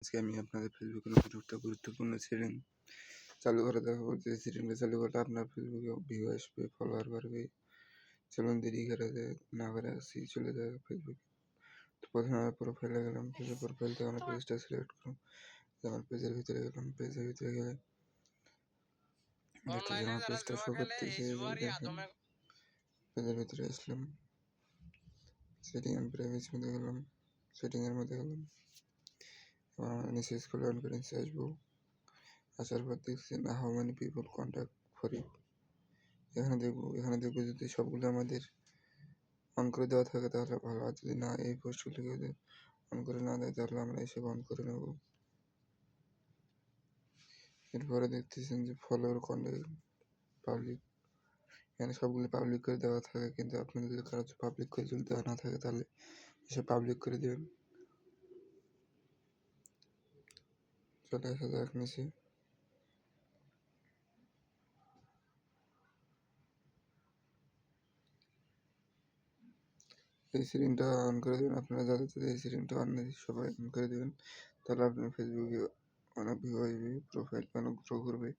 আজকে আমি আপনাদের ফেসবুকের নতুন একটা গুরুত্বপূর্ণ সেটিং চালু করে দেখাবো। যে সেটিংটা চালু করলে আপনার ফেসবুকে ভিউ আসবে, ফলোয়ার বাড়বে। চলুন দেরি করে না করে আসি চলে যায় ফেসবুকে। তো প্রথমে আমার প্রোফাইলে গেলাম, প্রোফাইল থেকে আমার পেজটা সিলেক্ট করলাম। আমার পেজের ভিতরে গেলাম, পেজের ভিতরে গেলে দেখতেছি আমার পেজটা শো করতেছে। দেখেন পেজের ভিতরে আসলাম, সেটিং অ্যান্ড প্রাইভেসির মধ্যে গেলাম, সেটিংয়ের মধ্যে গেলাম। আমার নিচে স্ক্রল ডাউন করে নিচে আসবো। আসার পর দেখছি না how many people contact for you. এখানে দেখবো যদি সবগুলো আমাদের অন করে দেওয়া থাকে তাহলে ভালো, আর যদি না এই পোস্টগুলো যদি অন করে না দেয় তাহলে আমরা এসে বন্ধ করে নেব। এরপরে দেখতেছেন যে ফলোয়ার কন্ট্যাক্ট পাবলিক, এখানে সবগুলো পাবলিক করে দেওয়া থাকে, কিন্তু আপনাদের যদি কারো পাবলিক করে যদি দেওয়া না থাকে তাহলে এসে পাবলিক করে দেবেন। চলে আসা যাক নিচে। এই সেটিংটা অন করে দেবেন, আপনারা যাদের এই সেটিংটা অন নেই সবাই অন করে দেবেন, তাহলে আপনার ফেসবুকে অনেক ভিউ আসবে, প্রোফাইল অনেক গ্রো করবে।